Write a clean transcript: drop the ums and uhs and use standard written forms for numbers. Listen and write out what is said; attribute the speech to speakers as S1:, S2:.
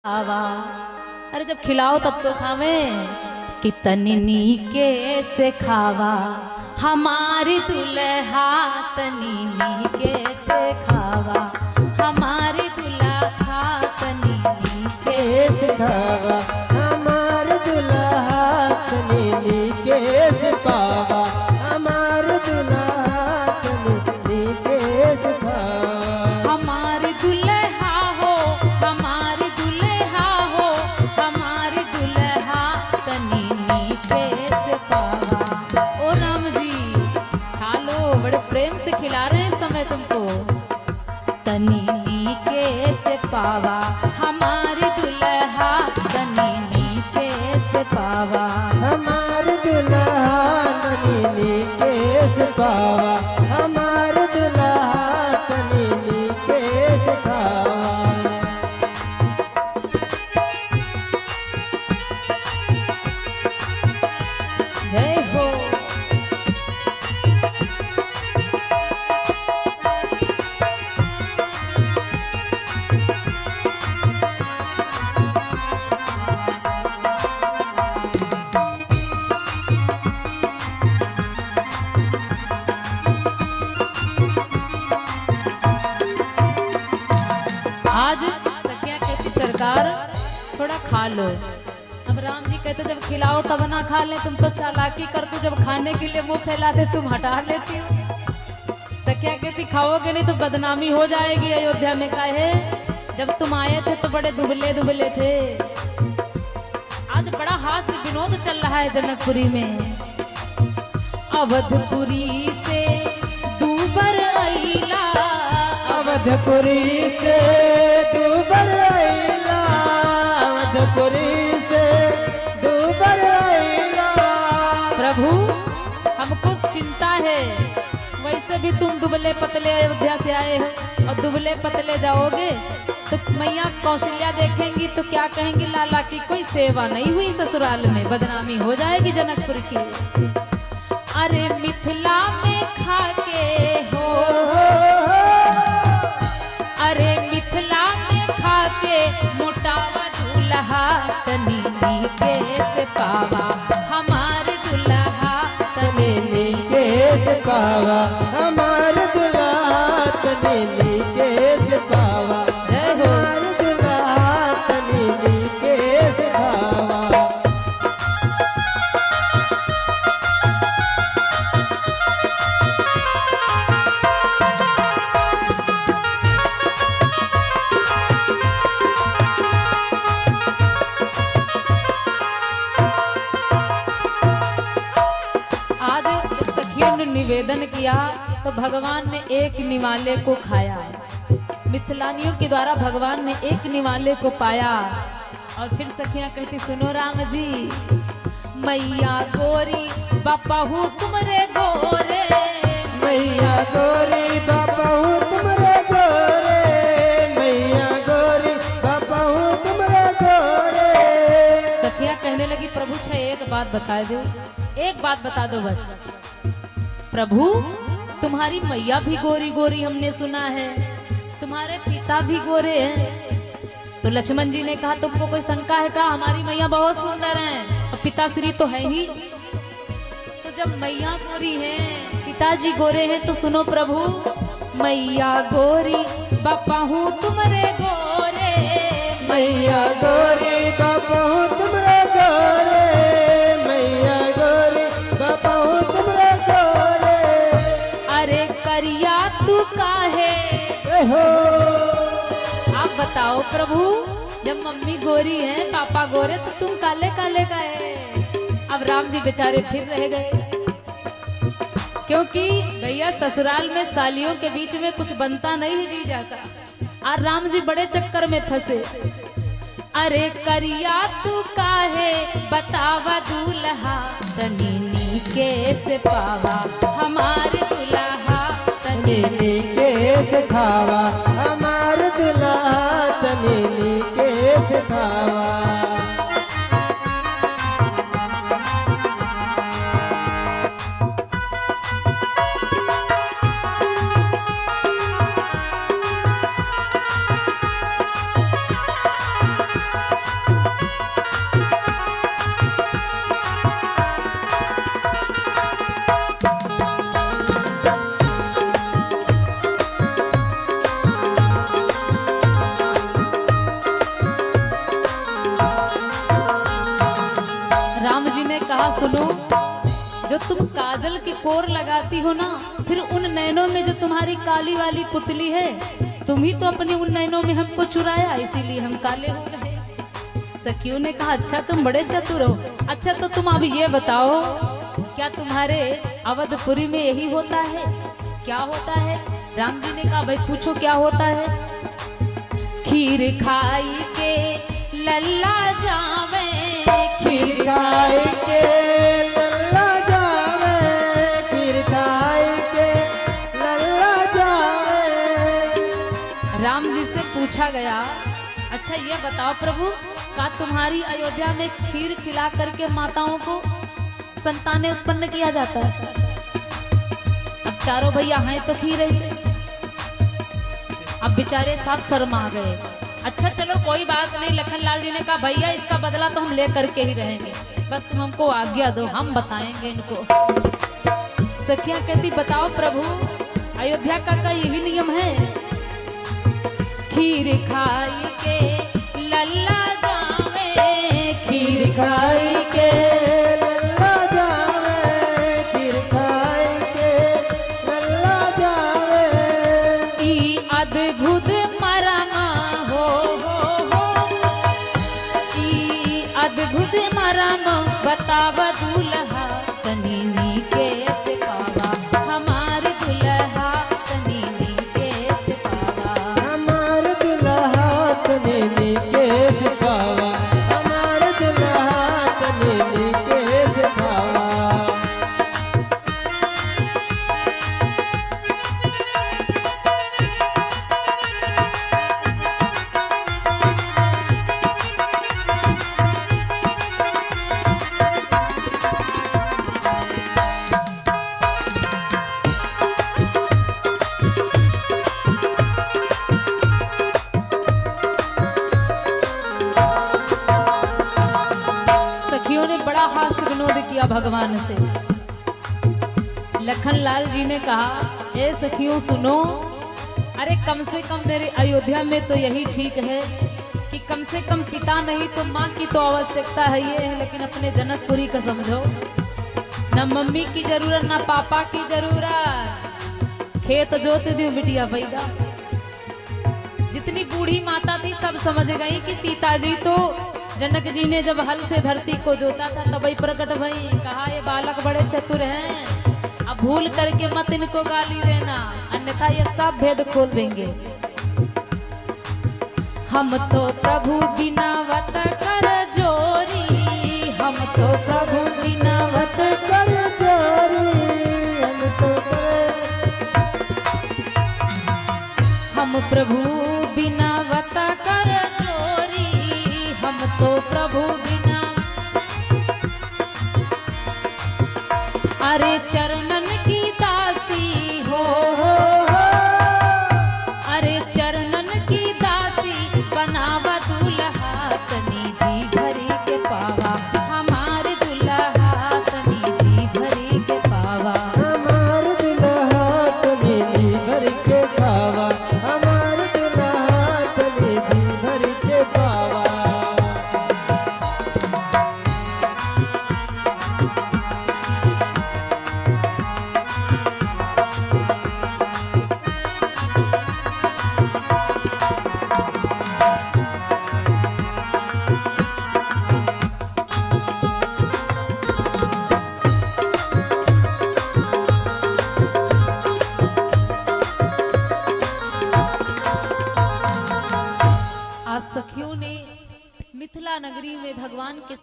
S1: आवा। अरे जब खिलाओ तब तो खावे कि तनी के से खावा हमारी दुल्हा, तनी के से खावा हमारी दुल्हा, तनी के से
S2: खावा हमार दुल्हा, तनी के से पावा हमार दुल्हा, तनी के से खावा
S1: हमारी दुल्हा हो, हमारी दुल्हा हो, हमारी दुल्हा तनी के से पावा। ओ राम जी खा लो, बड़े प्रेम से खिला रहे हैं समय तुमको। तनी के से पावा हमारी दुल्हा, तनी के से पावा
S2: हमार दुल्हा, तनी के से पावा हमार दुल्हा, तनी के से खावा।
S1: जय हो। आज सखिया कहती सरकार थोड़ा खा लो। अब राम जी कहते जब खिलाओ तब ना खा ले, तुम तो चालाकी कर, तू जब खाने के लिए मुंह फैलाते तुम हटा लेती हो। सखिया कहती खाओगे नहीं तो बदनामी हो जाएगी अयोध्या में। काहे? जब तुम आए थे तो बड़े दुबले दुबले थे। आज बड़ा हास्य विनोद चल रहा है जनकपुरी में। अवधपुरी से दूबर अइला,
S2: अवधपुरी से दूबर अइला, अवधपुरी से दूबर अइला।
S1: प्रभु हमको चिंता है, वैसे भी तुम दुबले पतले अयोध्या से आए हो और दुबले पतले जाओगे तो मैया कौशल्या देखेंगी तो क्या कहेंगी, लाला की कोई सेवा नहीं हुई ससुराल में, बदनामी हो जाएगी जनकपुर की। अरे मिथिला में खा के हो, अरे मिथिला में खा के मोटावा दूल्हा, तनी के से पावा हमारे दूल्हा, तनी
S2: के से पावा हमार दुल्हा, तनी के से पावा हमार दुल्हा, तनी के से पावा।
S1: आज जब सखियों ने निवेदन किया तो भगवान ने एक निवाले को खाया। मिथिलानियों के द्वारा भगवान ने एक निवाले को पाया। और फिर सखियां कहती सुनो राम जी, मैया गोरी बापहू तुमरे गोरे,
S2: मैया गोरी बापा हूँ तुमरे गोरे, मैया गोरी बापा हूँ तुमरे गोरे।
S1: सखियां कहने लगी प्रभु छे एक बात बता दो, एक बात बता दो बस। प्रभु तुम्हारी मैया भी गोरी गोरी हमने सुना है, तुम्हारे पिता भी गोरे हैं। तो लक्ष्मण जी ने कहा तुमको कोई शंका है? कहा हमारी मैया बहुत सुंदर हैं और पिताश्री तो है ही। तो जब मैया गोरी है पिताजी गोरे हैं तो सुनो प्रभु, मैया गोरी बापा हूँ तुमरे गोरे,
S2: मैया गोरी बापा हूँ तुमरे गोरे, मैया गोरी बापा हूँ तुमरे गोरे।
S1: अरे करिया तू काहे,
S2: हो
S1: आप बताओ प्रभु, जब मम्मी गोरी है पापा गोरे तो तुम काले काले का है। अब राम जी बेचारे फिर रह गए, क्योंकि भैया ससुराल में सालियों के बीच में कुछ बनता नहीं है जीजा का। और राम जी बड़े चक्कर में फंसे। अरे करिया तू काहे बतावा दूल्हा, तनी के से पावा हमारे दूल्हा, तनी
S2: के से खावा हमार दुल्हा, तनी के से खावा।
S1: बात सुनो, जो तुम काजल की कोर लगाती हो ना, फिर उन नैनों में जो तुम्हारी काली वाली पुतली है, तुम ही तो अपने उन नैनों में हमको चुराया, इसीलिए हम काले हो गए। सखियों ने कहा अच्छा तुम बड़े चतुर हो। अच्छा तो तुम अब ये बताओ, क्या तुम्हारे अवधपुरी में यही होता है? क्या होता है? राम जी ने कहा भाई पूछो क्या होता है। खीर खाई के लल्ला जावे, खीर
S2: खाई के लल्ला जावे, खीर खाई के लल्ला जावे।
S1: राम जी से पूछा गया अच्छा ये बताओ प्रभु, का तुम्हारी अयोध्या में खीर खिला करके माताओं को संतानें उत्पन्न किया जाता है? अब चारों भैया हैं तो खीर ऐसे। अब बेचारे सब शर्मा गए। अच्छा चलो कोई बात नहीं, लखनलाल जी ने कहा भैया इसका बदला तो हम ले करके ही रहेंगे, बस तुम हमको आज्ञा दो, हम बताएंगे इनको। सखियां कहती बताओ प्रभु, अयोध्या का यही नियम है, खीर खाई के लल्ला जावे, खीर खाई के
S2: लल्ला जावे, खीर खाई के लल्ला जावे।
S1: ई अद्भुत मरम हो, ई अद्भुत मरम बताव दूल्हा तनीनी कैसे पावा, हमार दुल्हा तनीनी कैसे पावा,
S2: हमार दुल्हा तनीनी कैसे पावा, हमार दुल्हा तनीनी कैसे पावा।
S1: सखियों ने बड़ा हास्य विनोद किया भगवान से। लखनलाल जी ने कहा ए सखियों सुनो, अरे कम से कम मेरे अयोध्या में तो यही ठीक है कि कम से कम पिता नहीं तो माँ की तो आवश्यकता है ये है, लेकिन अपने जनकपुरी का समझो, न मम्मी की जरूरत न पापा की जरूरत, खेत जोत दियो बिटिया पैदा। जितनी बूढ़ी माता थी सब समझ गई कि सीता जी तो जनक जी ने जब हल से धरती को जोता था तभी प्रकट भई। कहा ये बालक बड़े चतुर हैं, अब भूल करके मत इनको गाली देना, अन्यथा ये सब भेद खोल देंगे। हम तो प्रभु बिना वत कर जोरी, हम तो प्रभु बिना वत
S2: कर जोरी, हम तो
S1: हम प्रभु बिना वत कर जोरी, हम तो प्रभु बिना, अरे चरणन की दासी हो, अरे चरणन की दासी बनावा दूल्हा तनी जी भरी के पावा, हमारे दूल्हा तनी जी भरी के पावा,
S2: हमार दुल्हा तनीनी भर के पावा, हमार दुल्हा तनीनी भर के पावा।
S1: आज सखियों ने मिथिला नगरी में भगवान के